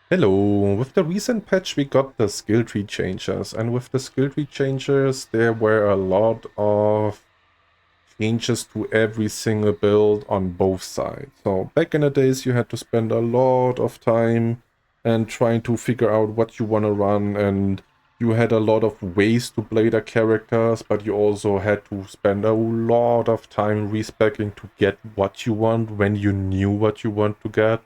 Hello, with the recent patch we got the skill tree changes, and with the skill tree changes there were a lot of changes to every single build on both sides. So back in the days you had to spend a lot of time and trying to figure out what you want to run, and you had a lot of ways to play the characters, but you also had to spend a lot of time respeccing to get what you want when you knew what you want to get.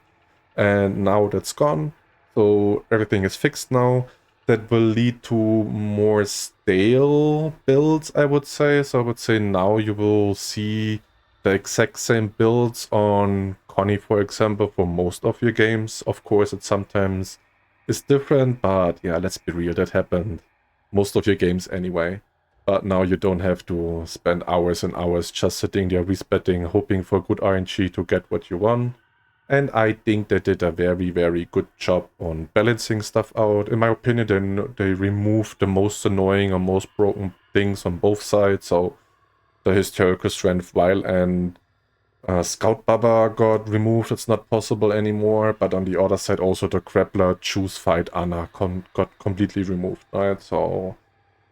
And now that's gone. So everything is fixed now. That will lead to more stale builds, I would say. So I would say now you will see the exact same builds on Connie, for example, for most of your games. Of course, it sometimes is different, but yeah, let's be real, that happened most of your games anyway. But now you don't have to spend hours and hours just sitting there respetting, hoping for good RNG to get what you want. And I think they did a very, very good job on balancing stuff out. In my opinion, they removed the most annoying or most broken things on both sides. So the Hysterical Strength Vile and Scout Baba got removed. It's not possible anymore. But on the other side, also the Grappler Choose Fight Anna got completely removed. Right? So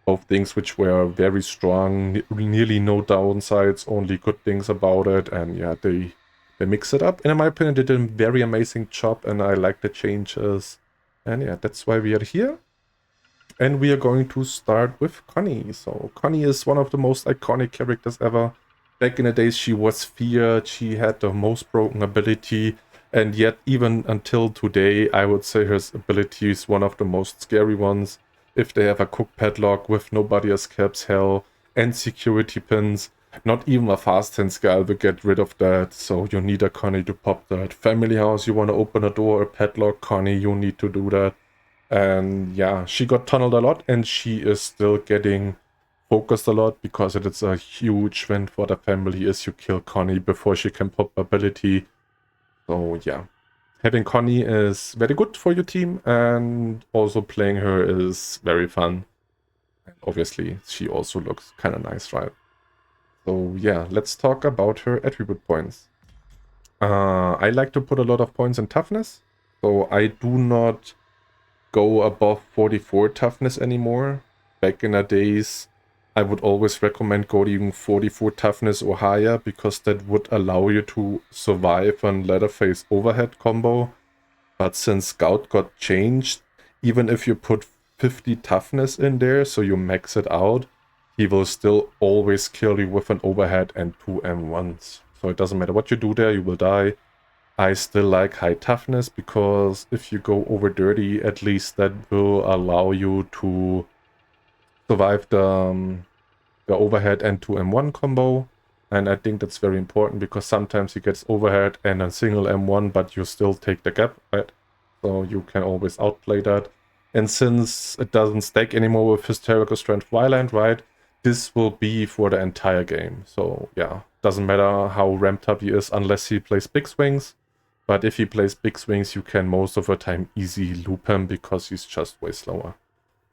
both things which were very strong, nearly no downsides, only good things about it. And yeah, they mix it up. And in my opinion, they did a very amazing job, and I like the changes. And yeah, that's why we are here. And we are going to start with Connie. So Connie is one of the most iconic characters ever. Back in the days, she was feared. She had the most broken ability. And yet, even until today, I would say her ability is one of the most scary ones. If they have a cook padlock with nobody escapes hell and security pins, not even a fast hand skull will get rid of that, so you need a Connie to pop that. Family house, you want to open a door, a padlock, Connie, you need to do that. And yeah, she got tunneled a lot, and she is still getting focused a lot because it is a huge win for the family is you kill Connie before she can pop ability. So yeah, having Connie is very good for your team, and also playing her is very fun. And obviously, she also looks kind of nice, right? So yeah, let's talk about her attribute points. I like to put a lot of points in toughness, so I do not go above 44 toughness anymore. Back in the days, I would always recommend going 44 toughness or higher, because that would allow you to survive on Leatherface overhead combo. But since Scout got changed, even if you put 50 toughness in there, so you max it out, he will still always kill you with an overhead and 2 M1s. So it doesn't matter what you do there, you will die. I still like high toughness, because if you go over dirty, at least that will allow you to survive the overhead and 2 M1 combo. And I think that's very important, because sometimes he gets overhead and a single M1, but you still take the gap, right? So you can always outplay that. And since it doesn't stack anymore with Hysterical Strength Violent, right, this will be for the entire game. So yeah, doesn't matter how ramped up he is unless he plays big swings. But if he plays big swings, you can most of the time easily loop him, because he's just way slower.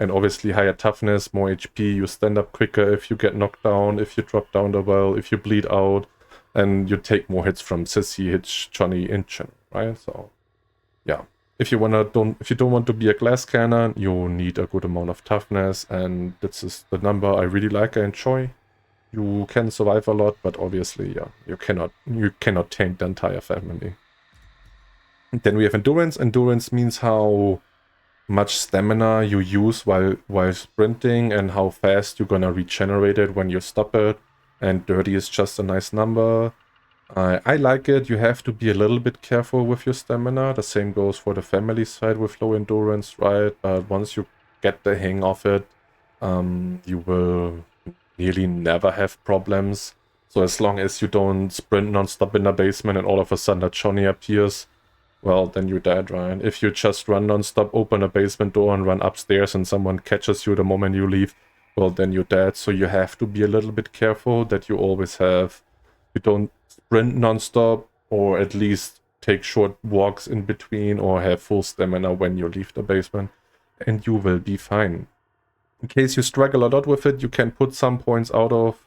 And obviously higher toughness, more HP, you stand up quicker if you get knocked down, if you drop down the well, if you bleed out, and you take more hits from Sissy, Hitch, Johnny, Inchin, right? So yeah. If you don't want to be a glass cannon, you need a good amount of toughness, and this is the number I really like, I enjoy. You can survive a lot, but obviously, yeah, you cannot tank the entire family. And then we have endurance. Endurance means how much stamina you use while sprinting, and how fast you're gonna regenerate it when you stop it. And dirty is just a nice number. I like it. You have to be a little bit careful with your stamina. The same goes for the family side with low endurance, right? But once you get the hang of it, you will nearly never have problems. So as long as you don't sprint non-stop in the basement and all of a sudden a Johnny appears, well, then you're dead, right? If you just run non-stop, open a basement door and run upstairs, and someone catches you the moment you leave, well, then you're dead. So you have to be a little bit careful that you always have, you don't sprint non-stop, or at least take short walks in between, or have full stamina when you leave the basement, and you will be fine. In case you struggle a lot with it, you can put some points out of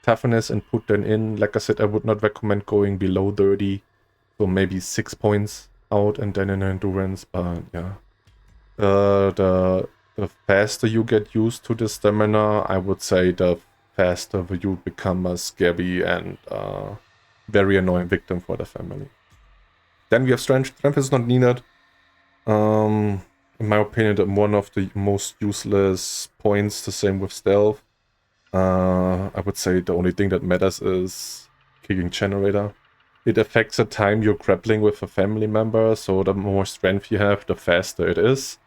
toughness and put them in. Like I said, I would not recommend going below 30, so maybe 6 points. out and then in endurance, but yeah. The faster you get used to the stamina, I would say the faster you become a scary and very annoying victim for the family. Then we have strength. Strength is not needed. In my opinion, one of the most useless points. The same with stealth. I would say the only thing that matters is kicking generator. It affects the time you're grappling with a family member, so the more strength you have, the faster it is.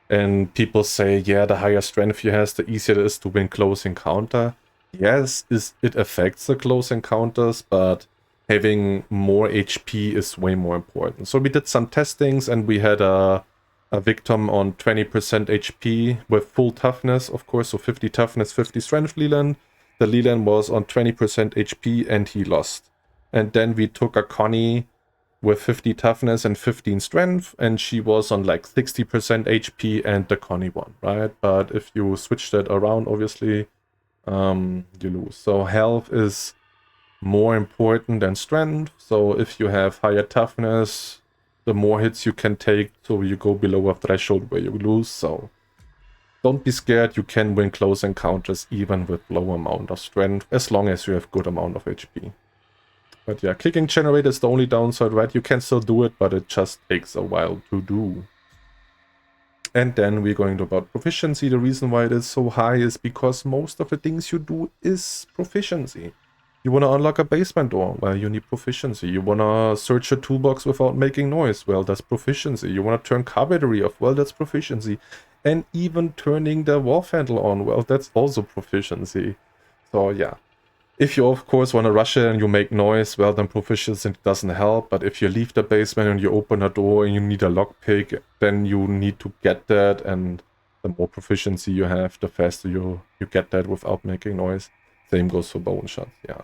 And people say, yeah, the higher strength you have, the easier it is to win close encounter. Yes, it affects the close encounters, but having more HP is way more important. So we did some testings and we had a victim on 20% HP with full toughness, of course, so 50 toughness, 50 strength Leland. The Leland was on 20% HP and he lost. And then we took a Connie with 50 toughness and 15 strength, and she was on like 60% HP and the Connie won, right? But if you switch that around, obviously, you lose. So health is more important than strength. So if you have higher toughness, the more hits you can take, so you go below a threshold where you lose. So don't be scared, you can win close encounters even with low amount of strength, as long as you have good amount of HP. But yeah, kicking generator is the only downside, right? You can still do it, but it just takes a while to do. And then we're going to about proficiency. The reason why it is so high is because most of the things you do is proficiency. You want to unlock a basement door? Well, you need proficiency. You want to search a toolbox without making noise? Well, that's proficiency. You want to turn carpentry off? Well, that's proficiency. And even turning the wharf handle on? Well, that's also proficiency. So yeah. If you, of course, want to rush it and you make noise, well, then proficiency doesn't help. But if you leave the basement and you open a door and you need a lockpick, then you need to get that. And the more proficiency you have, the faster you get that without making noise. Same goes for bone shots, yeah.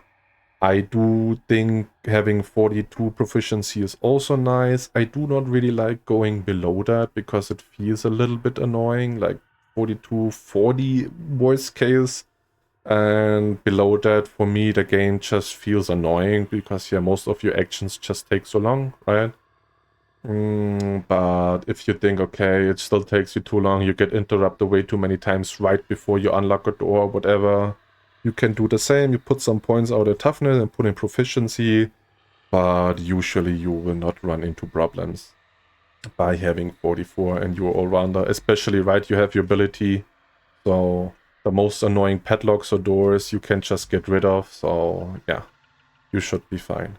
I do think having 42 proficiency is also nice. I do not really like going below that because it feels a little bit annoying. Like 42, 40 worst case. And below that, for me, the game just feels annoying because, yeah, most of your actions just take so long, right? But if you think, okay, it still takes you too long, you get interrupted way too many times right before you unlock a door or whatever, you can do the same. You put some points out of toughness and put in proficiency, but usually you will not run into problems by having 44 and you're all-rounder, especially, right, you have your ability, so the most annoying padlocks or doors you can just get rid of, so yeah, you should be fine.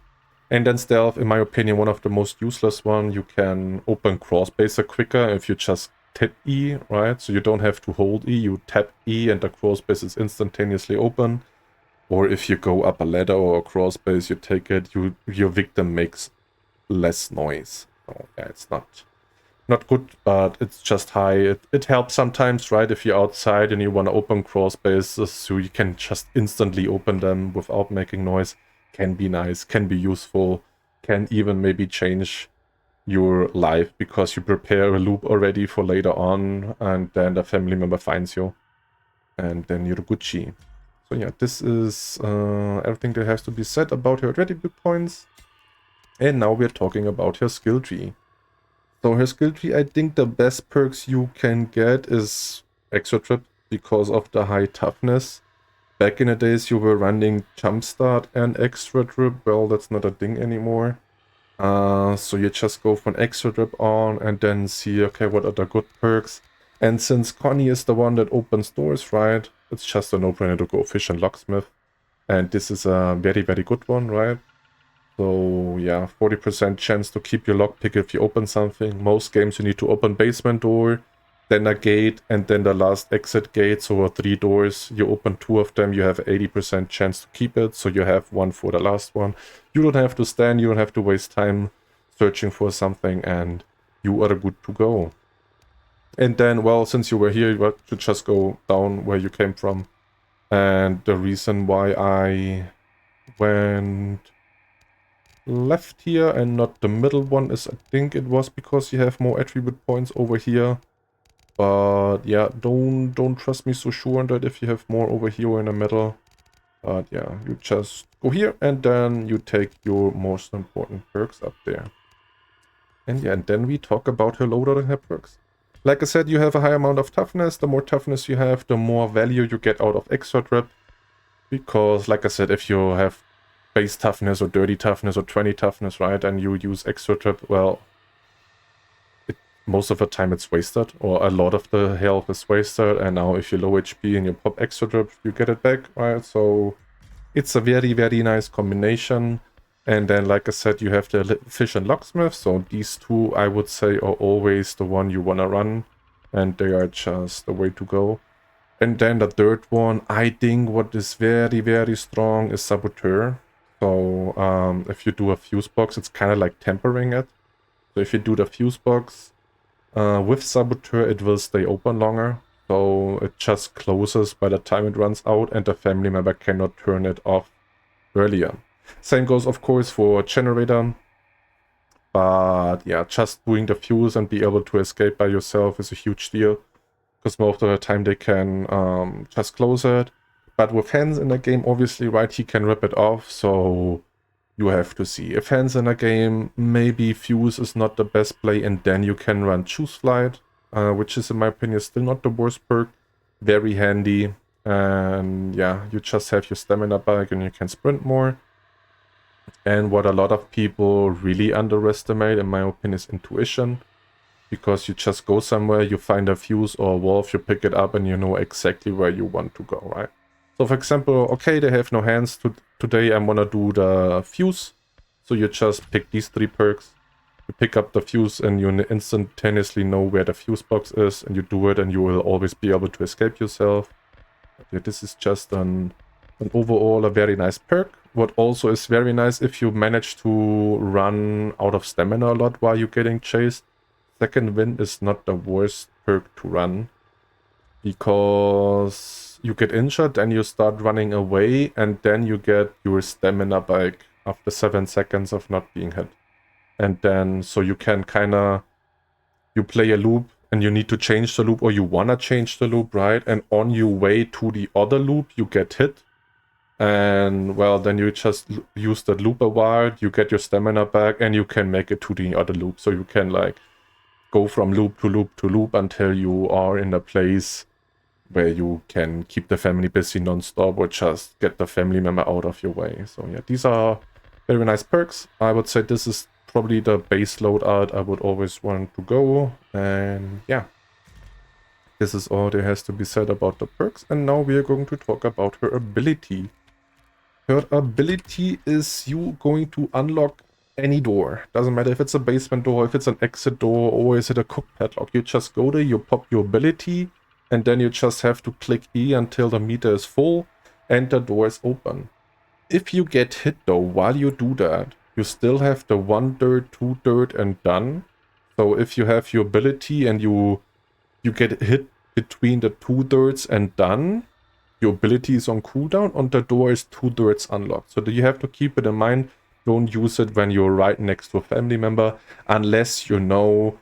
And then stealth, in my opinion, one of the most useless one. You can open crossbaser quicker if you just tap E, right? So you don't have to hold E, you tap E and the crossbase is instantaneously open. Or if you go up a ladder or a crossbase, you take it, your victim makes less noise. So yeah, it's not good, but it's just high. It helps sometimes, right? If you're outside and you want to open crawl spaces, so you can just instantly open them without making noise. Can be nice, can be useful, can even maybe change your life because you prepare a loop already for later on and then the family member finds you and then you're Gucci. So yeah, this is everything that has to be said about her attribute points. And now we're talking about her skill tree. So her skill tree, I think the best perks you can get is extra trip because of the high toughness. Back in the days you were running jumpstart and extra trip, well, that's not a thing anymore. So you just go for an extra trip on and then see, okay, what are the good perks. And since Connie is the one that opens doors, right, it's just a no-brainer to go fish and locksmith. And this is a very, very good one, right? So yeah, 40% chance to keep your lockpick if you open something. Most games you need to open basement door, then a gate, and then the last exit gate. So 3 doors, you open 2 of them, you have 80% chance to keep it. So you have 1 for the last one. You don't have to stand, you don't have to waste time searching for something, and you are good to go. And then, well, since you were here, you have to just go down where you came from. And the reason why I went left here and not the middle one is, I think it was because you have more attribute points over here. But yeah, don't trust me so sure on that if you have more over here or in the middle. But yeah, you just go here and then you take your most important perks up there. And yeah, and then we talk about her loadout and her perks. Like I said, you have a high amount of toughness. The more toughness you have, the more value you get out of extra drip. Because, like I said, if you have base toughness or dirty toughness or 20 toughness, right, and you use extra drip, well, most of the time it's wasted, or a lot of the health is wasted, and now if you're low HP and you pop extra drip, you get it back, right? So it's a very, very nice combination. And then, like I said, you have the fish and locksmith, so these two, I would say, are always the one you want to run, and they are just the way to go. And then the third one, I think what is very, very strong is Saboteur. So if you do a fuse box, it's kind of like tempering it. So if you do the fuse box, with Saboteur, it will stay open longer, so it just closes by the time it runs out, and the family member cannot turn it off earlier. Same goes, of course, for Generator, but yeah, just doing the fuse and be able to escape by yourself is a huge deal, because most of the time they can just close it. But with hands in the game, obviously, right, he can rip it off, so you have to see. If hands in a game, maybe fuse is not the best play, and then you can run choose flight, which is, in my opinion, still not the worst perk. Very handy, and yeah, you just have your stamina back and you can sprint more. And what a lot of people really underestimate, in my opinion, is intuition, because you just go somewhere, you find a fuse or a wolf, you pick it up, and you know exactly where you want to go, right? So for example, okay, they have no hands. Today I'm gonna do the fuse. So you just pick these 3 perks. You pick up the fuse and you instantaneously know where the fuse box is, and you do it, and you will always be able to escape yourself. Yeah, this is just an overall a very nice perk. What also is very nice, if you manage to run out of stamina a lot while you're getting chased, Second Wind is not the worst perk to run, because you get injured, then you start running away, and then you get your stamina back after 7 seconds of not being hit. And then, so you can you play a loop, and you need to change the loop, or you wanna change the loop, right? And on your way to the other loop, you get hit. And, well, then you just use that loop a while, you get your stamina back, and you can make it to the other loop. So you can, like, go from loop to loop to loop until you are in a place where you can keep the family busy non-stop, or just get the family member out of your way. So yeah, these are very nice perks. I would say this is probably the base loadout I would always want to go. And yeah, this is all there has to be said about the perks. And now we are going to talk about her ability. Her ability is you going to unlock any door. Doesn't matter if it's a basement door, if it's an exit door, or is it a cook padlock. You just go there, you pop your ability, and then you just have to click E until the meter is full and the door is open. If you get hit though while you do that, you still have the 1/3, 2/3 and done. So if you have your ability and you get hit between the 2/3 and done, your ability is on cooldown and the door is 2/3 unlocked. So you have to keep it in mind. Don't use it when you're right next to a family member, unless you know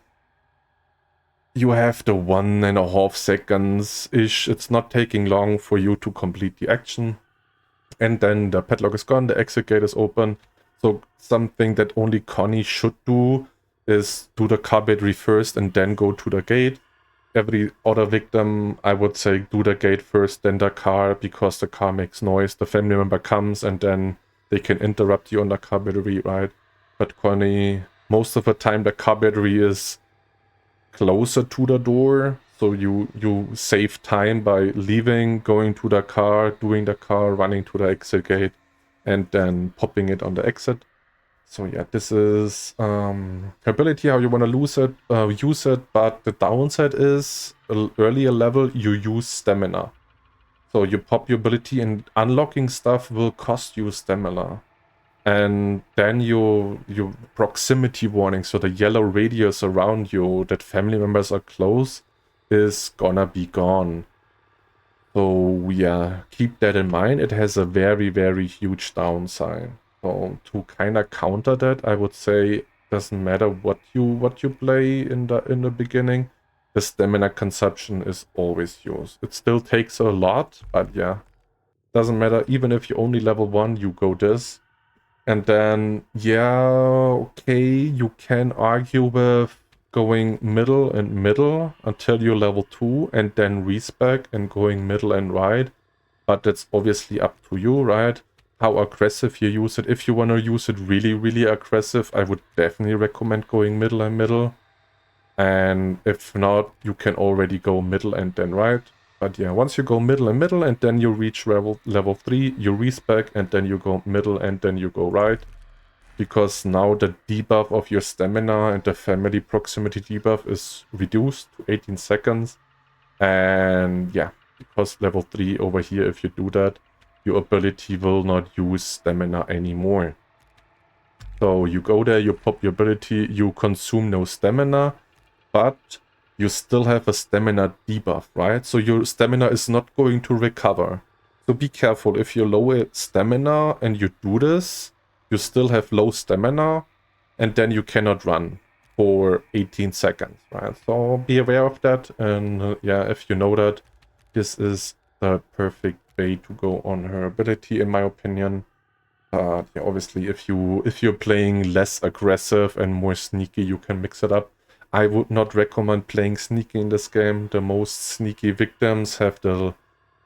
you have the 1.5 seconds-ish. It's not taking long for you to complete the action. And then the padlock is gone, the exit gate is open. So something that only Connie should do is do the car battery first and then go to the gate. Every other victim, I would say, do the gate first, then the car, because the car makes noise. The family member comes and then they can interrupt you on the car battery, right? But Connie, most of the time the car battery is closer to the door, so you save time by leaving, going to the car, doing the car, running to the exit gate, and then popping it on the exit. So yeah, this is ability, how you want to use it, but the downside is earlier level you use stamina. So you pop your ability and unlocking stuff will cost you stamina. And then your proximity warning, so the yellow radius around you that family members are close, is gonna be gone. So yeah, keep that in mind. It has a very, very huge downside. So to kind of counter that, I would say doesn't matter what you play in the beginning, the stamina consumption is always used. It still takes a lot, but yeah, doesn't matter. Even if you only level 1, you go this. And then, yeah, okay, you can argue with going middle and middle until you're level 2 and then respec and going middle and right. But that's obviously up to you, right? How aggressive you use it. If you want to use it really, really aggressive, I would definitely recommend going middle and middle. And if not, you can already go middle and then right. But yeah, once you go middle and then you reach level 3, you respec and then you go middle and then you go right. Because now the debuff of your stamina and the family proximity debuff is reduced to 18 seconds. And yeah, because level 3 over here, if you do that, your ability will not use stamina anymore. So you go there, you pop your ability, you consume no stamina, but you still have a stamina debuff, right? So your stamina is not going to recover. So be careful, if you lower stamina and you do this, you still have low stamina, and then you cannot run for 18 seconds, right? So be aware of that, and yeah, if you know that, this is the perfect way to go on her ability, in my opinion. Yeah, obviously, if you're playing less aggressive and more sneaky, you can mix it up. I would not recommend playing sneaky in this game. The most sneaky victims have the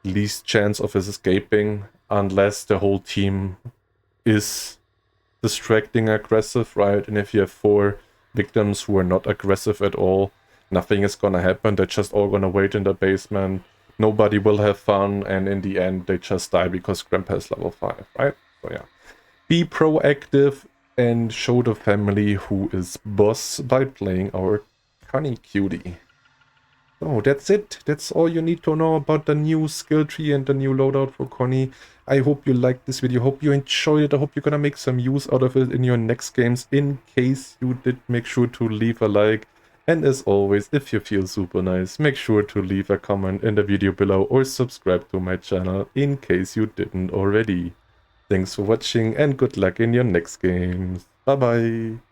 least chance of escaping unless the whole team is distracting aggressive, right? And if you have 4 victims who are not aggressive at all, nothing is gonna happen. They're just all gonna wait in the basement. Nobody will have fun, and in the end, they just die because Grandpa is level 5, right? So yeah. Be proactive and show the family who is boss by playing our Connie cutie. So that's it. That's all you need to know about the new skill tree and the new loadout for Connie. I hope you liked this video. Hope you enjoyed it. I hope you're gonna make some use out of it in your next games. In case you did, make sure to leave a like. And as always, if you feel super nice, make sure to leave a comment in the video below or subscribe to my channel in case you didn't already. Thanks for watching and good luck in your next games. Bye bye.